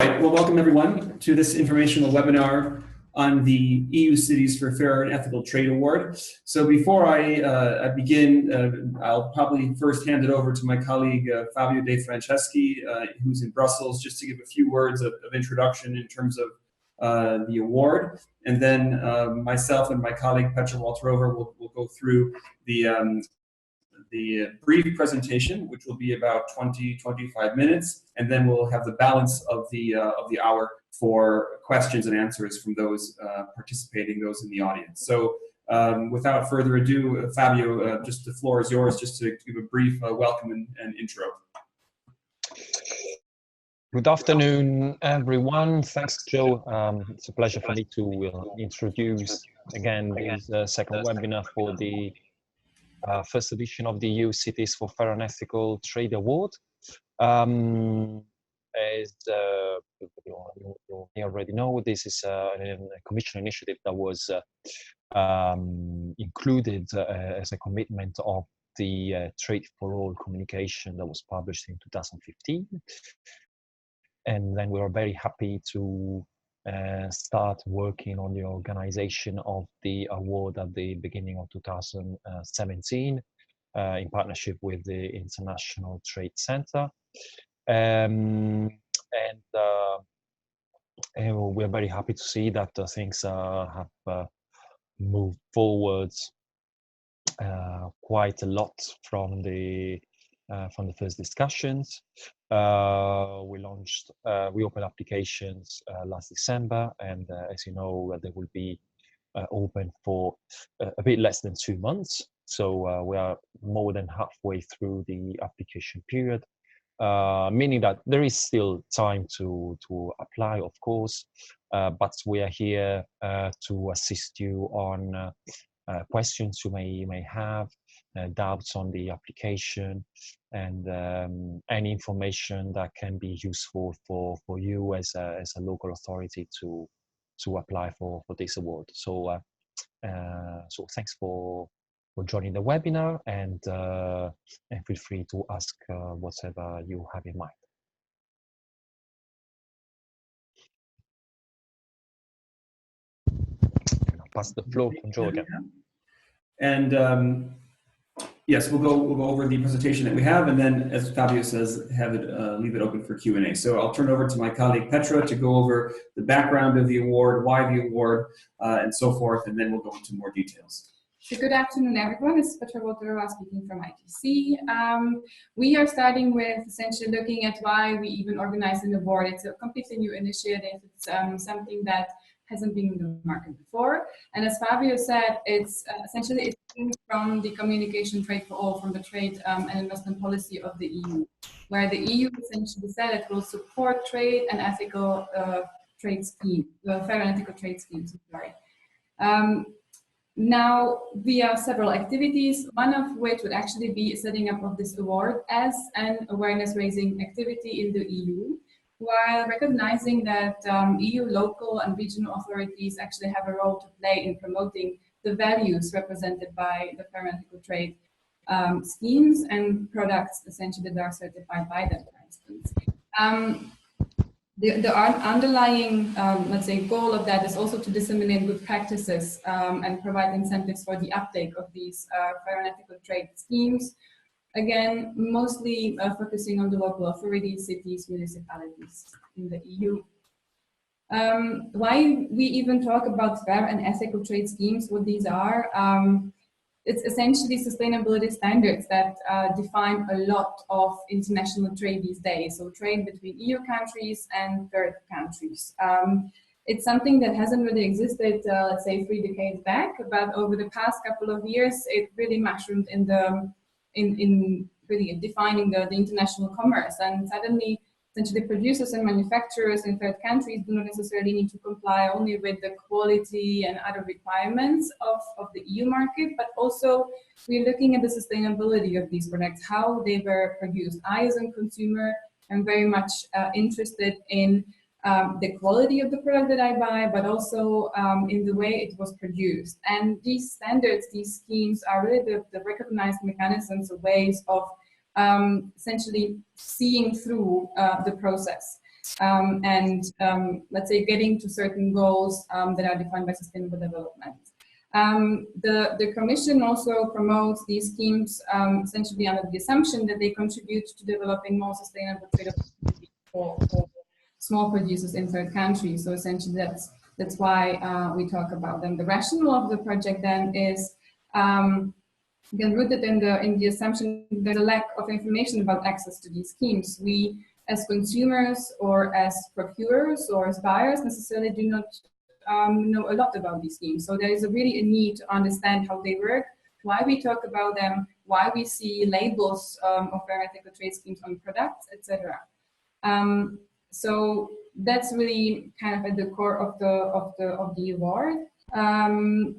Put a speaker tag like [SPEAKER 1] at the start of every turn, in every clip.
[SPEAKER 1] Right, well, welcome everyone to this informational webinar on the EU Cities for Fair and Ethical Trade Award. So before I begin, I'll probably first hand it over to my colleague Fabio De Franceschi, who's in Brussels, just to give a few words of introduction in terms of the award. And then myself and my colleague Petra Walterova will go through the brief presentation, which will be about 20-25 minutes, and then we'll have the balance of the hour for questions and answers from those participating, those in the audience. So without further ado, Fabio, just the floor is yours, just to give a brief welcome and intro.
[SPEAKER 2] Good afternoon, everyone. Thanks, Joe. It's a pleasure for me to introduce again this second webinar for the first edition of the EU Cities for Fair and Ethical Trade Award. As you already know, this is a Commission initiative that was included as a commitment of the Trade for All communication that was published in 2015. And then we are very happy to start working on the organization of the award at the beginning of 2017 in partnership with the International Trade Center. And we're very happy to see that things have moved forward quite a lot from the first discussions. We opened applications last December, and as you know, they will be open for a bit less than 2 months. So we are more than halfway through the application period, meaning that there is still time to apply, of course, but we are here to assist you on questions you may have, doubts on the application, and any information that can be useful for you as a local authority to apply for this award. So so thanks for joining the webinar, and feel free to ask whatever you have in mind. I'll pass the floor to Joe again.
[SPEAKER 1] And yes, we'll go over the presentation that we have, and then, as Fabio says, leave it open for Q&A. So I'll turn over to my colleague Petra to go over the background of the award, why the award, and so forth, and then we'll go into more details.
[SPEAKER 3] So good afternoon, everyone. This is Petra Walterova speaking from ITC. We are starting with essentially looking at why we even organize an award. It's a completely new initiative. It's something that hasn't been in the market before. And as Fabio said, it's essentially from the communication Trade for All, from the trade and investment policy of the EU, where the EU essentially said it will support trade and ethical trade schemes, fair and ethical trade schemes, sorry. Now, via several activities, one of which would actually be setting up of this award as an awareness-raising activity in the EU, while recognizing that EU local and regional authorities actually have a role to play in promoting the values represented by the fair and ethical trade schemes and products essentially that are certified by them, for instance. The underlying, let's say, goal of that is also to disseminate good practices and provide incentives for the uptake of these fair and ethical trade schemes. Again, mostly focusing on the local authorities, cities, municipalities in the EU. Why we even talk about fair and ethical trade schemes, what these are, it's essentially sustainability standards that define a lot of international trade these days. So trade between EU countries and third countries. It's something that hasn't really existed, let's say, 3 decades back, but over the past couple of years, it really mushroomed in really defining the international commerce. And suddenly, essentially, producers and manufacturers in third countries do not necessarily need to comply only with the quality and other requirements of the EU market, but also we're looking at the sustainability of these products, how they were produced. I, as a consumer, am very much interested in the quality of the product that I buy, but also in the way it was produced. And these standards, these schemes are really the recognized mechanisms or ways of essentially seeing through the process. let's say getting to certain goals that are defined by sustainable development. The Commission also promotes these schemes essentially under the assumption that they contribute to developing more sustainable trade opportunities for small producers in third countries. So essentially that's why we talk about them. The rationale of the project then is again rooted in the assumption that there's a lack of information about access to these schemes. We as consumers or as procurers or as buyers necessarily do not know a lot about these schemes. So there is really a need to understand how they work, why we talk about them, why we see labels of fair and ethical trade schemes on products, etc. So that's really kind of at the core of the award.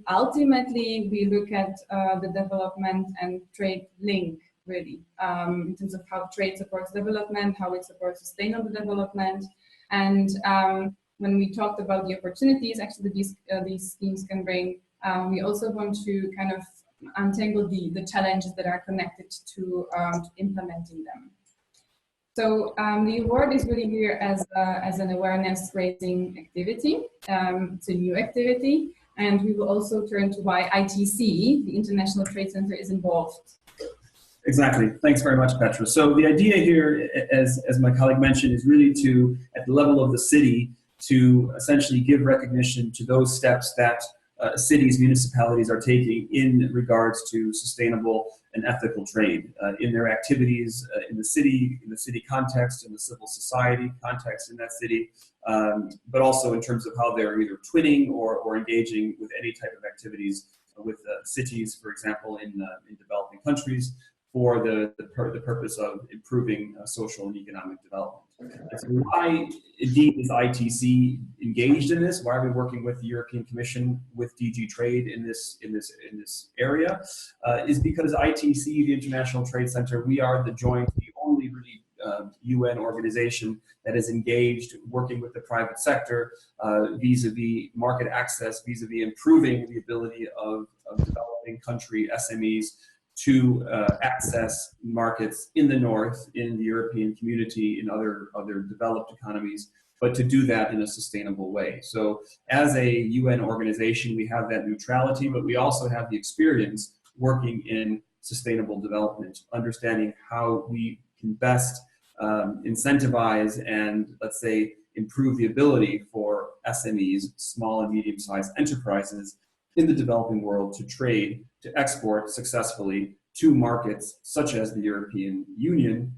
[SPEAKER 3] Ultimately, we look at the development and trade link, really, in terms of how trade supports development, how it supports sustainable development, and when we talked about the opportunities actually these schemes can bring, we also want to kind of untangle the challenges that are connected to implementing them. So the award is really here as an awareness raising activity. It's a new activity, and we will also turn to why ITC, the International Trade Center, is involved.
[SPEAKER 1] Exactly. Thanks very much, Petra. So the idea here, as my colleague mentioned, is really to, at the level of the city, to essentially give recognition to those steps that cities, municipalities are taking in regards to sustainable and ethical trade in their activities in the city context, in the civil society context in that city, but also in terms of how they're either twinning or engaging with any type of activities with cities, for example, in developing countries, for the purpose of improving social and economic development. So why indeed is ITC engaged in this? Why are we working with the European Commission, with DG Trade in this area? Is because ITC, the International Trade Center, we are the only really UN organization that is engaged working with the private sector vis-a-vis market access, vis-a-vis improving the ability of developing country SMEs to access markets in the North, in the European community, in other developed economies, but to do that in a sustainable way. So as a UN organization, we have that neutrality, but we also have the experience working in sustainable development, understanding how we can best incentivize and, let's say, improve the ability for SMEs, small and medium-sized enterprises in the developing world to trade, to export successfully to markets such as the European Union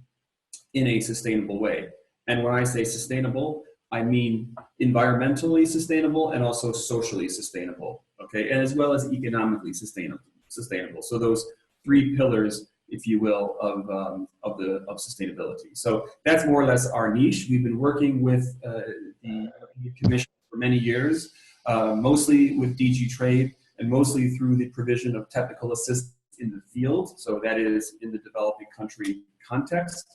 [SPEAKER 1] in a sustainable way. And when I say sustainable, I mean environmentally sustainable and also socially sustainable, okay, and as well as economically sustainable. So those three pillars, if you will, of sustainability. So that's more or less our niche. We've been working with the European Commission for many years, mostly with DG Trade, and mostly through the provision of technical assistance in the field. So that is in the developing country context.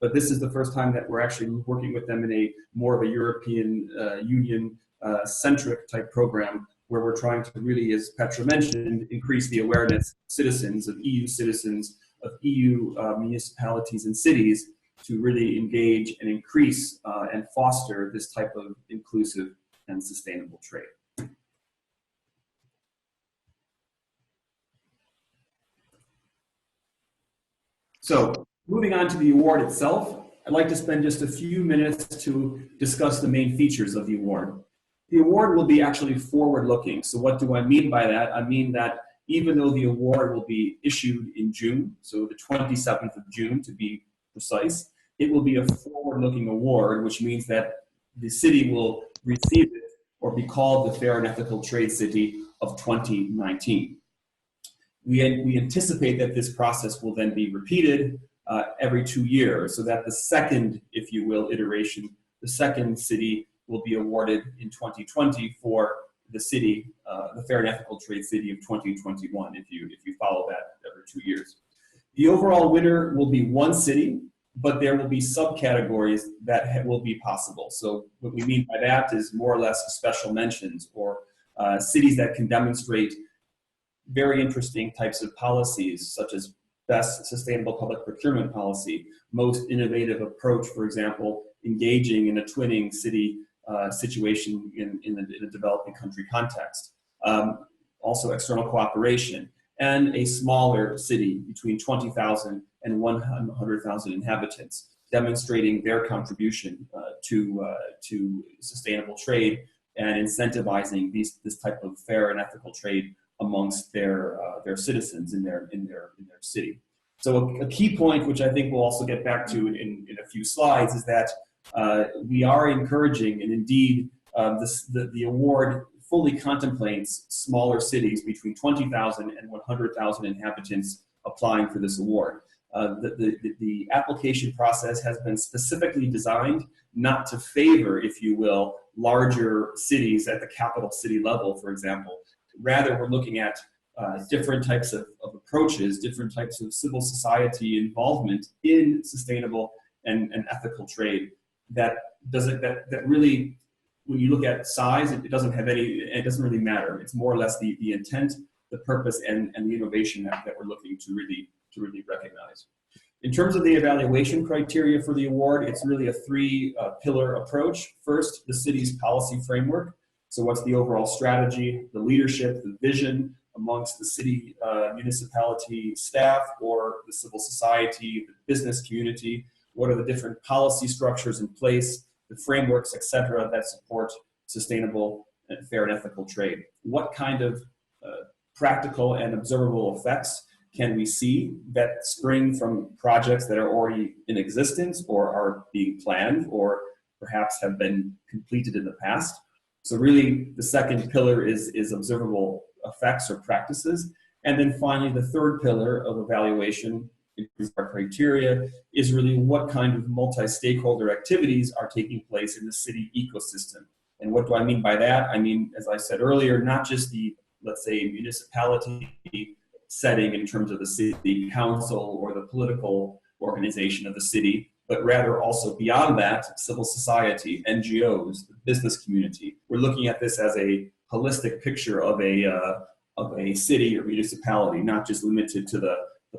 [SPEAKER 1] But this is the first time that we're actually working with them in a more of a European Union centric type program, where we're trying to really, as Petra mentioned, increase the awareness of citizens, of EU citizens, of EU municipalities and cities to really engage and increase and foster this type of inclusive and sustainable trade. So moving on to the award itself, I'd like to spend just a few minutes to discuss the main features of the award. The award will be actually forward-looking. So what do I mean by that? I mean that even though the award will be issued in June, so the 27th of June to be precise, it will be a forward-looking award, which means that the city will receive it or be called the Fair and Ethical Trade City of 2019. We anticipate that this process will then be repeated every 2 years, so that the second, if you will, iteration, the second city will be awarded in 2020 for the city, the Fair and Ethical Trade City of 2021, if you follow that every 2 years. The overall winner will be one city, but there will be subcategories that will be possible. So what we mean by that is more or less special mentions, or cities that can demonstrate very interesting types of policies, such as best sustainable public procurement policy, most innovative approach, for example, engaging in a twinning city situation in a developing country context. Also external cooperation, and a smaller city between 20,000 and 100,000 inhabitants, demonstrating their contribution to sustainable trade and incentivizing this type of fair and ethical trade amongst their citizens in their city. So a key point, which I think we'll also get back to in a few slides, is that we are encouraging, and indeed the award fully contemplates smaller cities between 20,000 and 100,000 inhabitants applying for this award. The application process has been specifically designed not to favor, if you will, larger cities at the capital city level, for example. Rather, we're looking at different types of approaches, different types of civil society involvement in sustainable and ethical trade that really, when you look at size, it doesn't really matter. It's more or less the intent, the purpose, and the innovation that we're looking to really recognize. In terms of the evaluation criteria for the award, it's really a three-pillar approach. First, the city's policy framework. So what's the overall strategy, the leadership, the vision amongst the city, municipality staff, or the civil society, the business community? What are the different policy structures in place, the frameworks, et cetera, that support sustainable and fair and ethical trade? What kind of practical and observable effects can we see that spring from projects that are already in existence or are being planned or perhaps have been completed in the past? So really, the second pillar is observable effects or practices. And then finally, the third pillar of evaluation, our criteria, is really what kind of multi-stakeholder activities are taking place in the city ecosystem. And what do I mean by that? I mean, as I said earlier, not just the, let's say, municipality setting in terms of the city council or the political organization of the city, but rather also beyond that, civil society, NGOs, the business community. We're looking at this as a holistic picture of a city or municipality, not just limited to the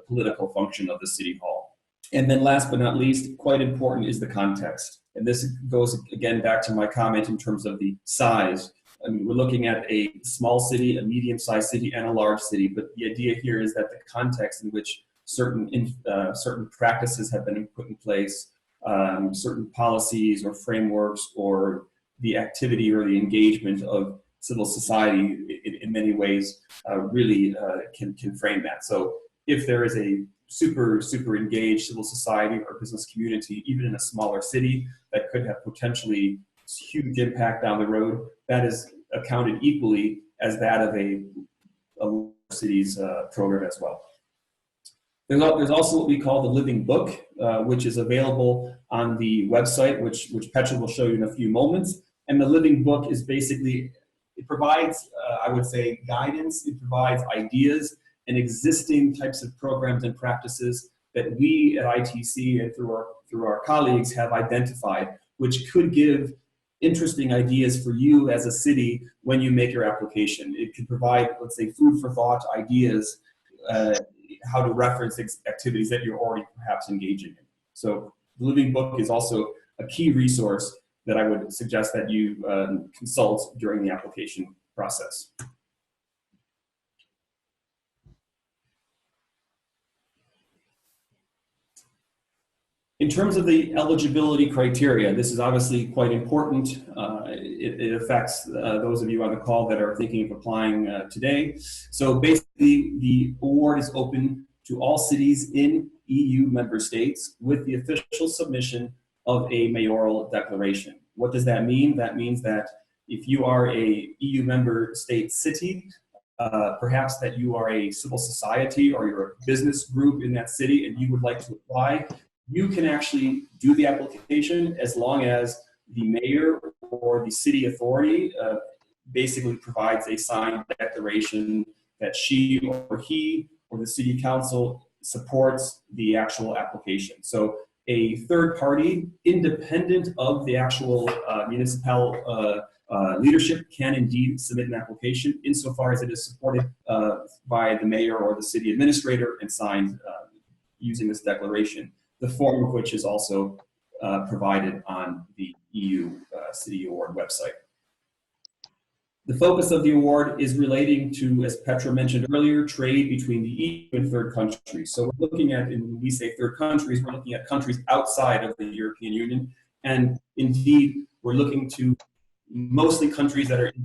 [SPEAKER 1] political function of the city hall. And then last but not least, quite important is the context. And this goes again back to my comment in terms of the size. I mean, we're looking at a small city, a medium-sized city, and a large city, but the idea here is that the context in which certain practices have been put in place, certain policies or frameworks, or the activity or the engagement of civil society in many ways really can frame that. So if there is a super engaged civil society or business community, even in a smaller city, that could have potentially huge impact down the road, that is accounted equally as that of a city's program as well. There's also what we call the living book, which is available on the website, which Petra will show you in a few moments. And the living book is basically, it provides, I would say, guidance. It provides ideas and existing types of programs and practices that we at ITC and through our colleagues have identified, which could give interesting ideas for you as a city when you make your application. It could provide, let's say, food for thought ideas, how to reference activities that you're already perhaps engaging in. So the living book is also a key resource that I would suggest that you consult during the application process. In terms of the eligibility criteria, this is obviously quite important. It affects those of you on the call that are thinking of applying today. So basically, the award is open to all cities in EU member states with the official submission of a mayoral declaration. What does that mean? That means that if you are a EU member state city, perhaps that you are a civil society or you're a business group in that city and you would like to apply, you can actually do the application as long as the mayor or the city authority basically provides a signed declaration that she or he or the city council supports the actual application. So a third party, independent of the actual municipal leadership, can indeed submit an application insofar as it is supported by the mayor or the city administrator and signed using this declaration, the form of which is also provided on the EU City Award website. The focus of the award is relating to, as Petra mentioned earlier, trade between the EU and third countries. So we're looking at, and when we say third countries, we're looking at countries outside of the European Union. And indeed, we're looking to mostly countries that are in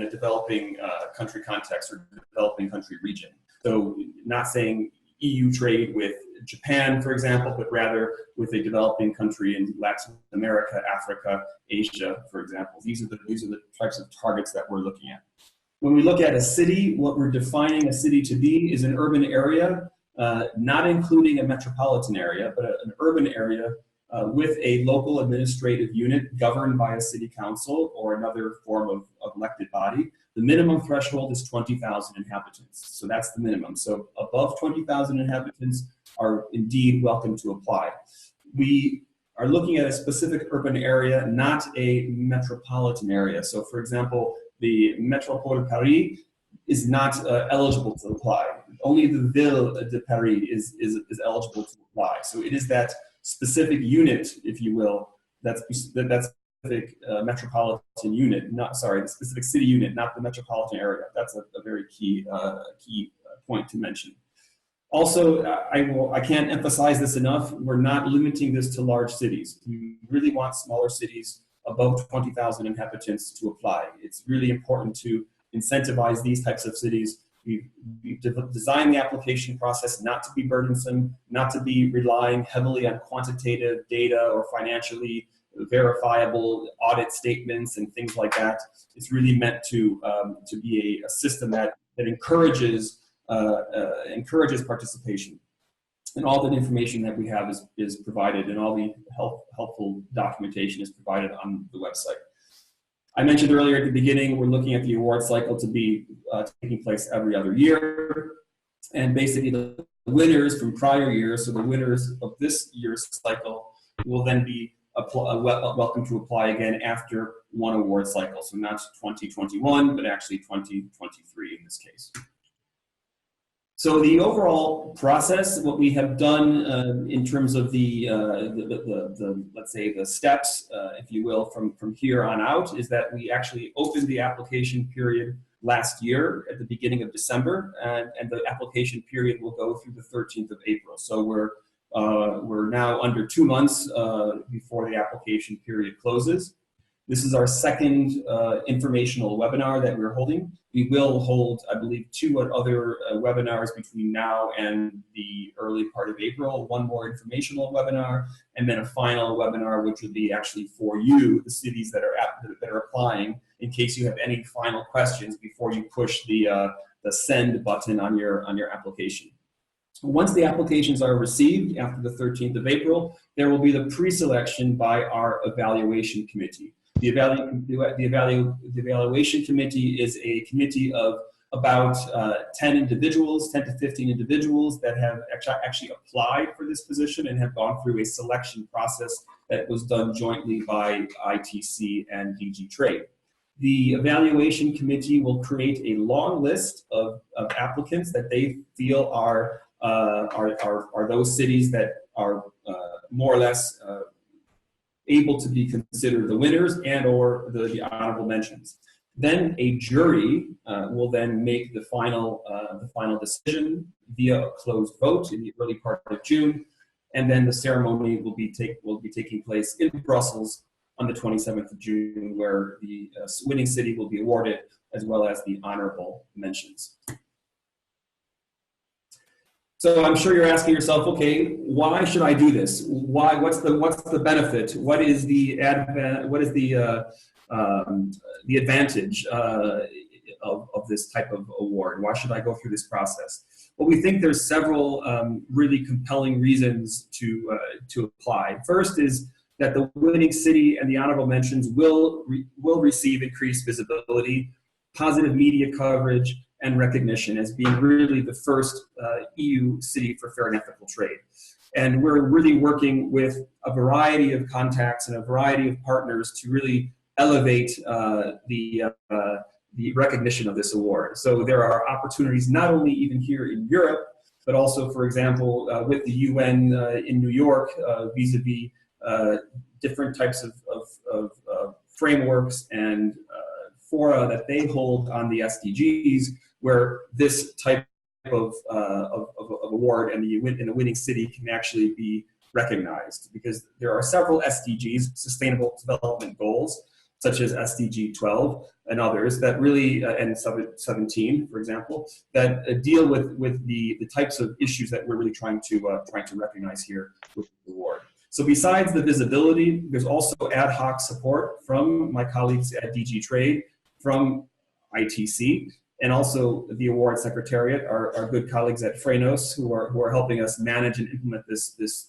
[SPEAKER 1] a developing country context or developing country region. So not saying EU trade with Japan, for example, but rather with a developing country in Latin America, Africa, Asia, for example. These are the types of targets that we're looking at. When we look at a city, what we're defining a city to be is an urban area, not including a metropolitan area, but an urban area with a local administrative unit governed by a city council or another form of elected body. The minimum threshold is 20,000 inhabitants. So that's the minimum. So above 20,000 inhabitants are indeed welcome to apply. We are looking at a specific urban area, not a metropolitan area. So for example, the Métropole de Paris is not eligible to apply. Only the Ville de Paris is eligible to apply. So it is that specific unit, if you will, that's specific metropolitan unit, the specific city unit, not the metropolitan area. That's a very key point to mention. Also, I can't emphasize this enough, we're not limiting this to large cities. We really want smaller cities above 20,000 inhabitants to apply. It's really important to incentivize these types of cities. We've designed the application process not to be burdensome, not to be relying heavily on quantitative data or financially verifiable audit statements and things like that. It's really meant to be a system that encourages participation. And all the information that we have is provided, and all the helpful documentation is provided on the website. I mentioned earlier at the beginning, we're looking at the award cycle to be taking place every other year. And basically the winners from prior years, so the winners of this year's cycle, will then be welcome to apply again after one award cycle. So not 2021, but actually 2023 in this case. So the overall process, what we have done in terms of the let's say the steps, if you will, from here on out, is that we actually opened the application period last year at the beginning of December, and the application period will go through the 13th of April. So we're now under 2 months before the application period closes. This is our second informational webinar that we're holding. We will hold, I believe, 2 other webinars between now and the early part of April, one more informational webinar, and then a final webinar, which would be actually for you, the cities that are applying, in case you have any final questions before you push the send button on your application. Once the applications are received after the 13th of April, there will be the pre-selection by our evaluation committee. The evaluation committee is a committee of about 10 to 15 individuals that have actually applied for this position and have gone through a selection process that was done jointly by ITC and DG Trade. The evaluation committee will create a long list of applicants that they feel are those cities that are more or less able to be considered the winners and or the honorable mentions. Then a jury will then make the final decision via a closed vote in the early part of June, and then the ceremony will be taking place in Brussels on the 27th of June, where the winning city will be awarded, as well as the honorable mentions. So I'm sure you're asking yourself, okay, why should I do this? Why? What's the benefit? What is the advantage of this type of award? Why should I go through this process? Well, we think there's several really compelling reasons to apply. First is that the winning city and the honorable mentions will receive increased visibility, positive media coverage, and recognition as being really the first EU city for fair and ethical trade. And we're really working with a variety of contacts and a variety of partners to really elevate the recognition of this award. So there are opportunities not only even here in Europe, but also, for example, with the UN in New York, vis-a-vis different types of frameworks and fora that they hold on the SDGs, where this type of award and the winning city can actually be recognized, because there are several SDGs, Sustainable Development Goals, such as SDG 12 and others that really, and 17, for example, that deal with the types of issues that we're really trying to recognize here with the award. So besides the visibility, there's also ad hoc support from my colleagues at DG Trade, from ITC, and also the award secretariat, our good colleagues at Frenos, who are helping us manage and implement this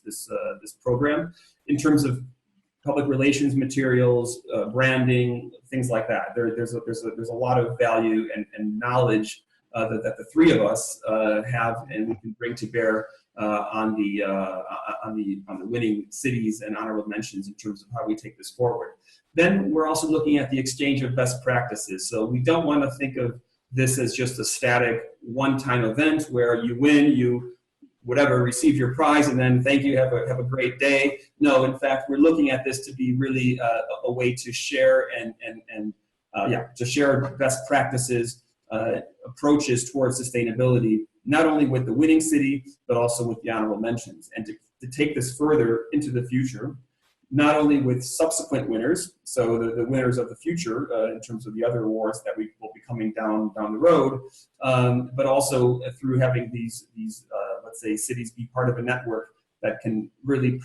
[SPEAKER 1] program in terms of public relations materials, branding, things like that. There's a lot of value and knowledge that the three of us have, and we can bring to bear on the winning cities and honorable mentions in terms of how we take this forward. Then we're also looking at the exchange of best practices. So we don't want to think of this as just a static one-time event where you win, you receive your prize, and then thank you, have a great day. No, in fact, we're looking at this to be really a way to share to share best practices, approaches towards sustainability, not only with the winning city, but also with the honorable mentions, and to take this further into the future, not only with subsequent winners, so the winners of the future in terms of the other awards that we will be coming down the road, but also through having these let's say cities be part of a network that can really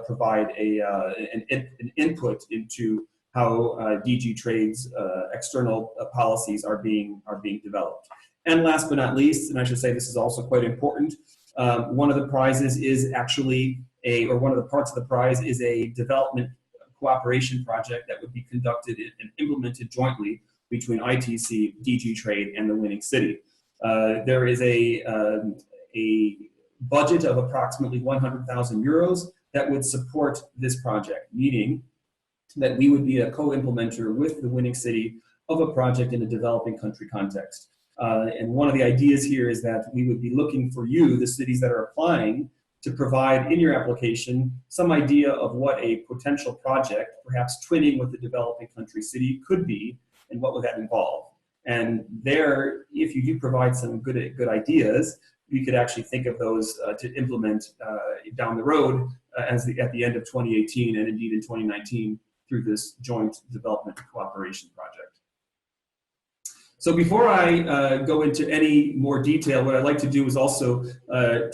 [SPEAKER 1] provide an input into how DG Trade's external policies are being developed. And last but not least, and I should say this is also quite important, one of the prizes is actually one of the parts of the prize is a development cooperation project that would be conducted and implemented jointly between ITC, DG Trade, and the winning city. There is a budget of approximately 100,000 euros that would support this project, meaning that we would be a co-implementer with the winning city of a project in a developing country context. And one of the ideas here is that we would be looking for you, the cities that are applying, to provide in your application some idea of what a potential project, perhaps twinning with the developing country city, could be, and what would that involve. And there, if you do provide some good ideas, we could actually think of those to implement down the road at the end of 2018 and indeed in 2019 through this joint development cooperation project. So before I go into any more detail, what I'd like to do is also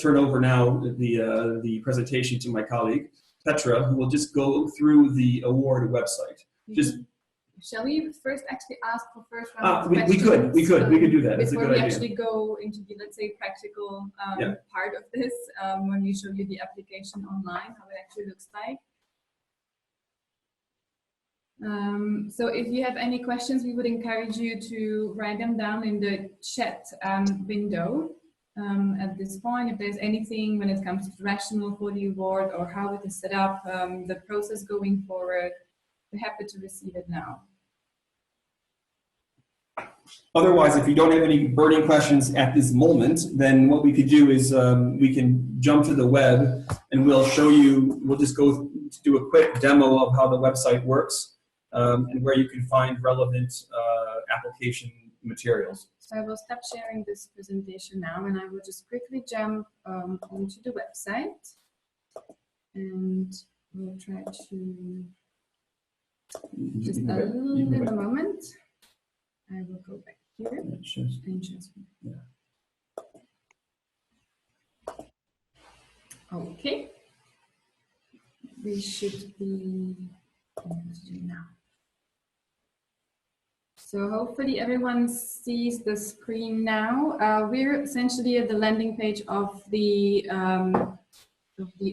[SPEAKER 1] turn over now the presentation to my colleague, Petra, who will just go through the award website.
[SPEAKER 3] Shall we first actually ask for first
[SPEAKER 1] round of questions? We could do that. That's a good idea.
[SPEAKER 3] Before we actually go into the, let's say, practical part of this, when we show you the application online, how it actually looks like. So if you have any questions, we would encourage you to write them down in the chat window at this point. If there's anything when it comes to the rationale for the award or how it is set up, the process going forward, we're happy to receive it now.
[SPEAKER 1] Otherwise, if you don't have any burning questions at this moment, then what we could do is we can jump to the web and we'll show you, we'll just go do a quick demo of how the website works and where you can find relevant application materials.
[SPEAKER 3] So I will stop sharing this presentation now and I will just quickly jump onto the website and we'll try to just a little moment. I will go back here and just okay. We should be now. So hopefully everyone sees the screen now. We're essentially at the landing page of the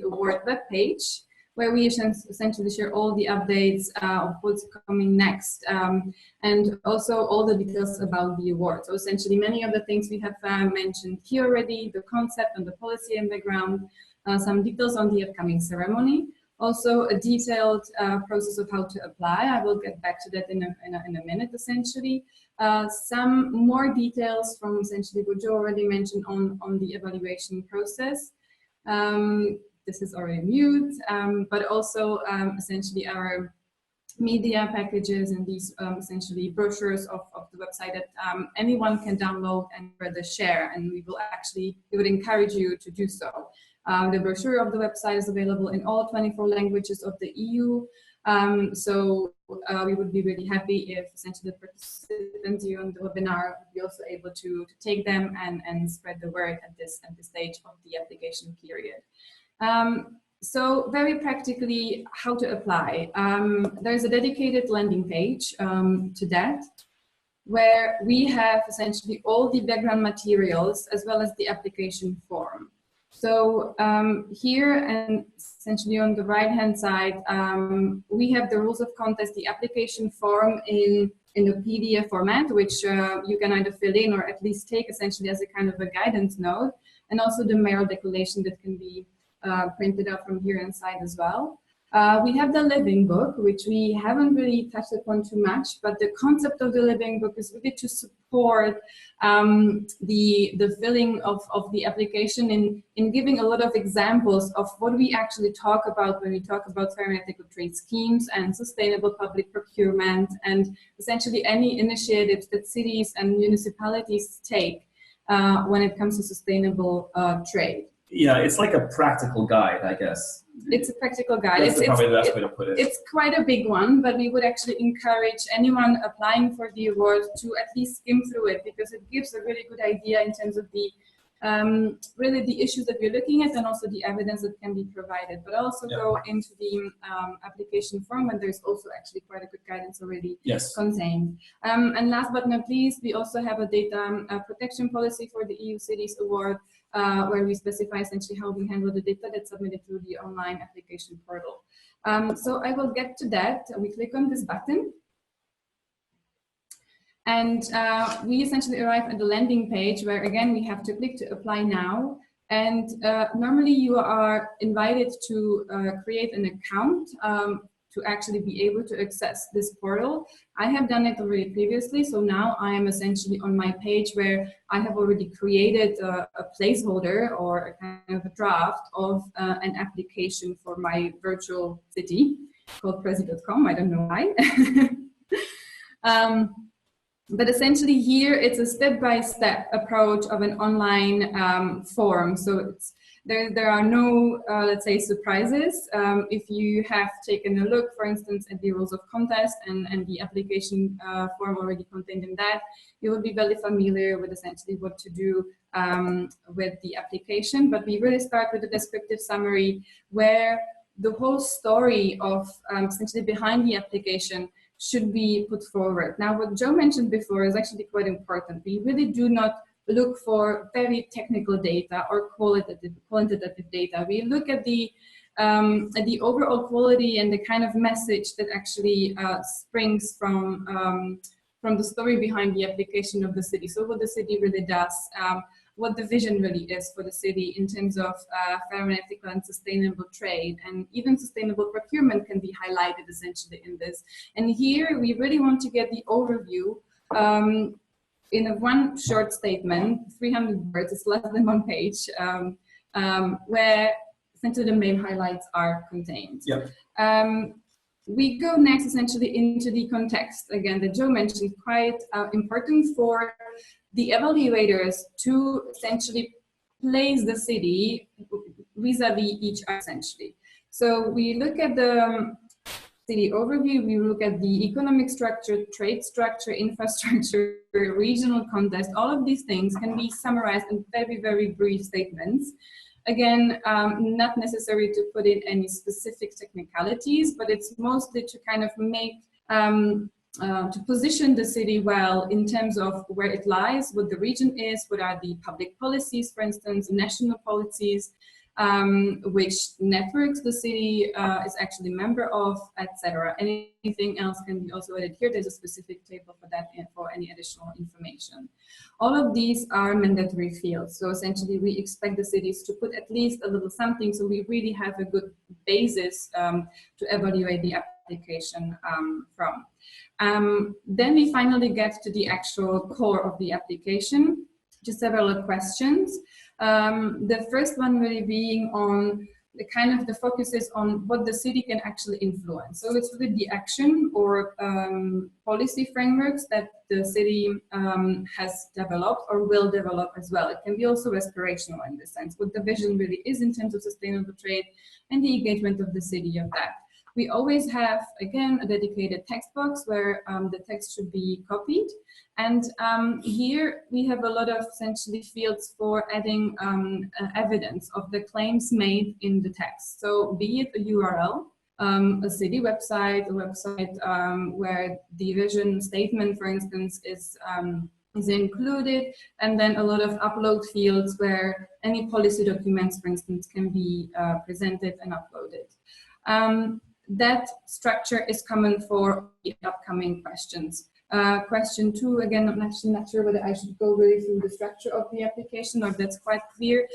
[SPEAKER 3] award web page, where we essentially share all the updates of what's coming next, and also all the details about the award. So essentially many of the things we have mentioned here already, the concept and the policy and background, some details on the upcoming ceremony, also a detailed process of how to apply. I will get back to that in a minute, essentially. Some more details from essentially what Joe already mentioned on the evaluation process. this is already mute, but also essentially our media packages and these essentially brochures of the website that anyone can download and further share, and we would encourage you to do so. The brochure of the website is available in all 24 languages of the EU, so we would be really happy if essentially the participants here on the webinar would be also able to take them and spread the word at this stage of the application period. So very practically, how to apply. There's a dedicated landing page to that, where we have essentially all the background materials as well as the application form. So here and essentially on the right-hand side, we have the rules of contest, the application form in a PDF format, which you can either fill in or at least take essentially as a kind of a guidance note, and also the mayoral declaration that can be printed out from here inside as well. We have the living book, which we haven't really touched upon too much, but the concept of the living book is really to support the filling of the application in giving a lot of examples of what we actually talk about when we talk about fair and ethical trade schemes and sustainable public procurement, and essentially any initiatives that cities and municipalities take when it comes to sustainable trade.
[SPEAKER 1] Yeah, it's like a practical guide, I guess.
[SPEAKER 3] It's a practical guide.
[SPEAKER 1] That's probably the best way to put it.
[SPEAKER 3] It's quite a big one, but we would actually encourage anyone applying for the award to at least skim through it, because it gives a really good idea in terms of the really the issues that we're looking at and also the evidence that can be provided, but also go into the application form, and there's also actually quite a good guidance already contained. And last but not least, we also have a data protection policy for the EU Cities Award, where we specify essentially how we handle the data that's submitted through the online application portal. So I will get to that. We click on this button, and we essentially arrive at the landing page where, again, we have to click to apply now. And normally you are invited to create an account to actually be able to access this portal. I have done it already previously, so now I am essentially on my page where I have already created a placeholder or a kind of a draft of an application for my virtual city called Prezi.com. I don't know why. But essentially here it's a step-by-step approach of an online form. So there are no, let's say, surprises. If you have taken a look, for instance, at the rules of contest and the application form already contained in that, you will be very familiar with essentially what to do with the application. But we really start with a descriptive summary where the whole story of essentially behind the application should be put forward. Now, what Joe mentioned before is actually quite important. We really do not look for very technical data or quantitative data. We look at the overall quality and the kind of message that actually springs from the story behind the application of the city. So what the city really does, what the vision really is for the city in terms of fair and ethical and sustainable trade, and even sustainable procurement can be highlighted essentially in this. And here we really want to get the overview in a one short statement, 300 words, it's less than one page, where essentially the main highlights are contained.
[SPEAKER 1] Yep.
[SPEAKER 3] We go next essentially into the context, again, that Joe mentioned, quite important for the evaluators to essentially place the city vis-a-vis each other, essentially. So we look at the city overview, we look at the economic structure, trade structure, infrastructure, regional context. All of these things can be summarized in very, very brief statements. Again, not necessary to put in any specific technicalities, but it's mostly to kind of make, to position the city well in terms of where it lies, what the region is, what are the public policies, for instance, national policies, which networks the city is actually a member of, etc. Anything else can be also added here. There's a specific table for that and for any additional information. All of these are mandatory fields. So essentially we expect the cities to put at least a little something so we really have a good basis to evaluate the application from. Then we finally get to the actual core of the application, just several questions. The first one really being on the focus is on what the city can actually influence. So it's really the action or policy frameworks that the city has developed or will develop as well. It can be also aspirational in this sense, what the vision really is in terms of sustainable trade and the engagement of the city of that. We always have, again, a dedicated text box where the text should be copied. And here we have a lot of essentially fields for adding evidence of the claims made in the text. So be it a URL, a city website, a website where the vision statement, for instance, is included, and then a lot of upload fields where any policy documents, for instance, can be presented and uploaded. That structure is common for the upcoming questions. Question 2, again, I'm actually not sure whether I should go really through the structure of the application or if that's quite clear.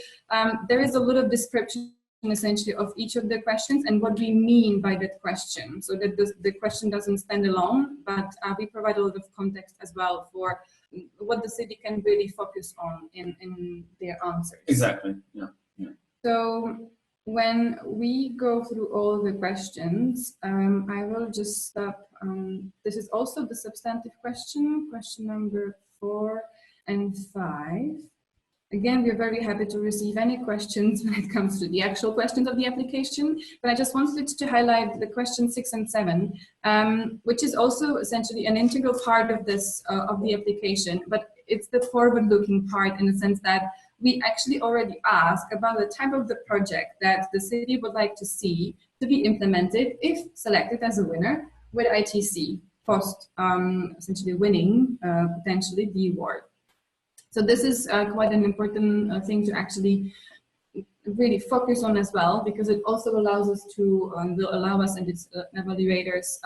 [SPEAKER 3] There is a lot of description essentially of each of the questions and what we mean by that question, so that the question doesn't stand alone, but we provide a lot of context as well for what the city can really focus on in their answers.
[SPEAKER 1] Exactly, yeah.
[SPEAKER 3] So when we go through all the questions, I will just stop. This is also the substantive question number 4 and 5. Again, we're very happy to receive any questions when it comes to the actual questions of the application, but I just wanted to highlight the question 6 and 7, which is also essentially an integral part of this, of the application, but it's the forward-looking part in the sense that we actually already ask about the type of the project that the city would like to see to be implemented if selected as a winner with ITC, post essentially winning potentially the award. So this is quite an important thing to actually really focus on as well, because it also allows us to, will allow us and its evaluators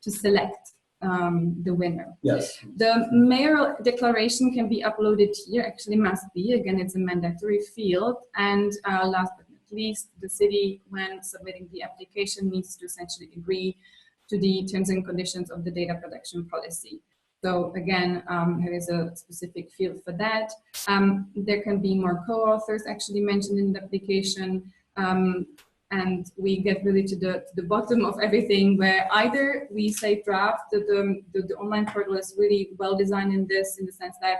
[SPEAKER 3] to select the winner.
[SPEAKER 1] Yes.
[SPEAKER 3] The mayoral declaration can be uploaded here, actually must be, again, it's a mandatory field. And last but not least, the city, when submitting the application, needs to essentially agree to the terms and conditions of the data protection policy. So again, there is a specific field for that. There can be more co-authors actually mentioned in the application. And we get really to the bottom of everything, where either we say draft, that the online portal is really well designed in this, in the sense that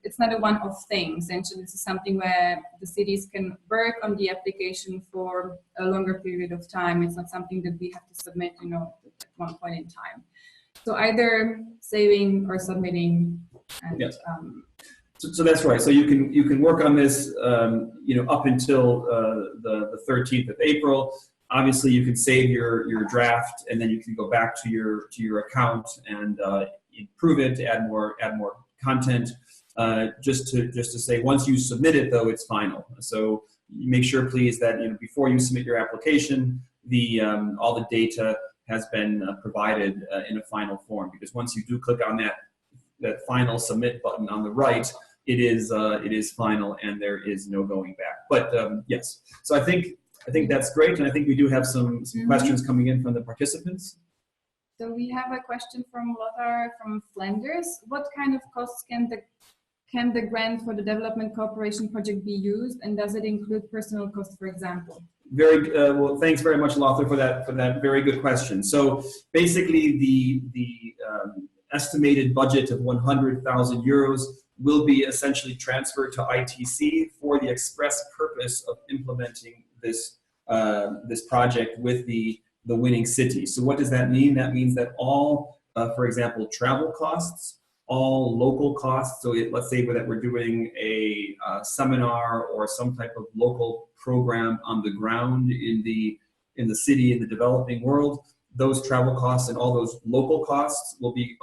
[SPEAKER 3] it's not a one-off thing. Essentially, this is something where the cities can work on the application for a longer period of time. It's not something that we have to submit, you know, at one point in time. So either saving or submitting. And,
[SPEAKER 1] yes. So that's right. So you can work on this, you know, up until the 13th of April. Obviously, you can save your draft, and then you can go back to your account and improve it, add more content. Just to say, once you submit it, though, it's final. So make sure, please, that before you submit your application, all the data has been provided in a final form. Because once you do click on that final submit button on the right, it is final, and there is no going back. But yes, so I think that's great, and I think we do have some questions coming in from the participants.
[SPEAKER 3] So we have a question from Lothar from Flanders. What kind of costs can the grant for the development cooperation project be used, and does it include personal costs, for example?
[SPEAKER 1] Very well. Thanks very much, Lothar, for that very good question. So basically, the estimated budget of 100,000 euros will be essentially transferred to ITC for the express purpose of implementing this project with the winning city. So what does that mean? That means that all, for example, travel costs, all local costs. So let's say that we're doing a seminar or some type of local program on the ground in the city, in the developing world. Those travel costs and all those local costs will be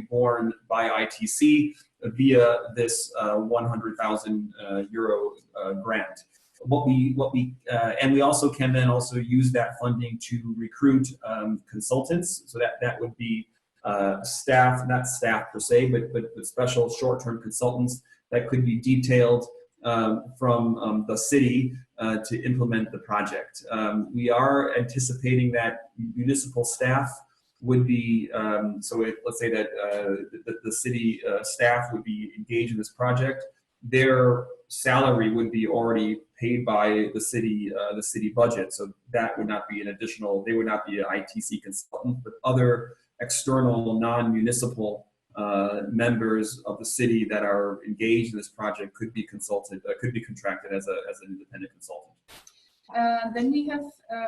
[SPEAKER 1] borne by ITC via this 100,000 euro grant. And we also can then also use that funding to recruit consultants. So that would be staff, not staff per se, but special short-term consultants that could be detailed from the city to implement the project. We are anticipating that municipal staff would be, let's say that the city staff would be engaged in this project. their salary would be already paid by the city budget. So that would not be an additional, they would not be an ITC consultant, but other external non-municipal members of the city that are engaged in this project could be consulted, could be contracted as an independent consultant.
[SPEAKER 3] Then we have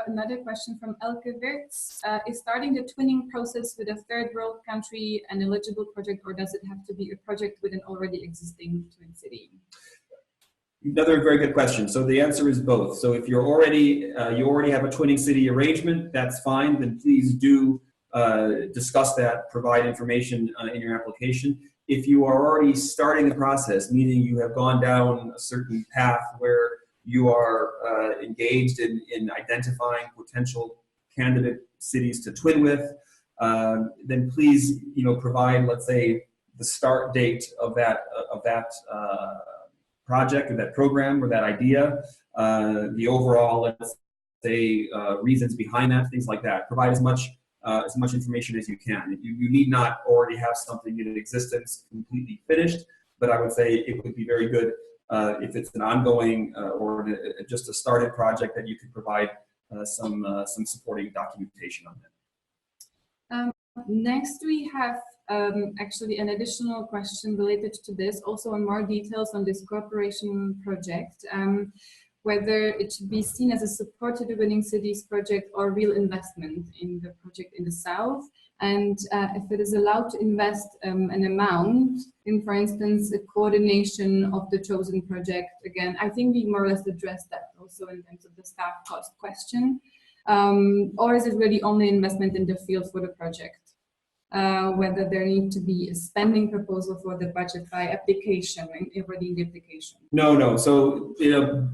[SPEAKER 3] another question from Elke Wirtz. Is starting the twinning process with a third world country an eligible project, or does it have to be a project with an already existing twin city?
[SPEAKER 1] Another very good question. So the answer is both. So if you're already, you already have a twinning city arrangement, that's fine. Then please do discuss that, provide information in your application. If you are already starting the process, meaning you have gone down a certain path where you are engaged in identifying potential candidate cities to twin with, then please, provide, let's say, the start date of that project or that program or that idea, the overall, let's say, reasons behind that, things like that. Provide as much information as you can. You need not already have something in existence completely finished, but I would say it would be very good if it's an ongoing or just a started project that you could provide some supporting documentation on that.
[SPEAKER 3] Next, we have actually an additional question related to this, also on more details on this cooperation project, whether it should be seen as a support to the Winning Cities project or real investment in the project in the south, and if it is allowed to invest an amount in, for instance, a coordination of the chosen project. Again, I think we more or less addressed that also in terms of the staff cost question, or is it really only investment in the field for the project? Whether there need to be a spending proposal for the budget by application and already in the application.
[SPEAKER 1] No. So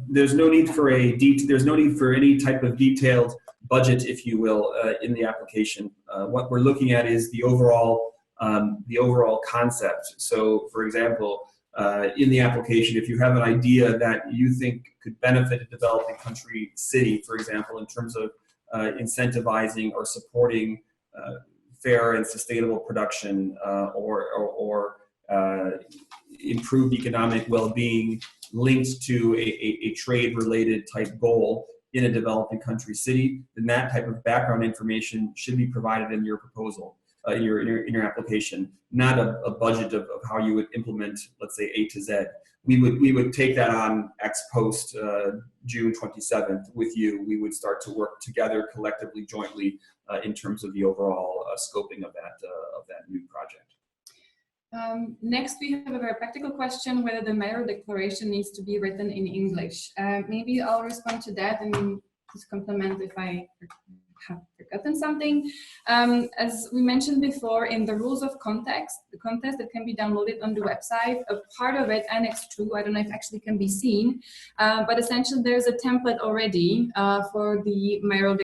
[SPEAKER 1] there's no need for any type of detailed budget, if you will, in the application. What we're looking at is the overall concept. So, for example, in the application, if you have an idea that you think could benefit a developing country city, for example, in terms of incentivizing or supporting fair and sustainable production or improved economic well-being linked to a trade-related type goal in a developing country city, then that type of background information should be provided in your proposal, in your application, not a budget of how you would implement, let's say, A to Z. We would take that on ex post June 27th with you. We would start to work together collectively, jointly, in terms of the overall scoping of that new project.
[SPEAKER 3] Next, we have a very practical question, whether the mayoral declaration needs to be written in English. Maybe I'll respond to that and just complement if I have forgotten something. As we mentioned before, in the rules of the contest that can be downloaded on the website, a part of it, Annex 2, I don't know if actually can be seen, but essentially there's a template already for the mayoral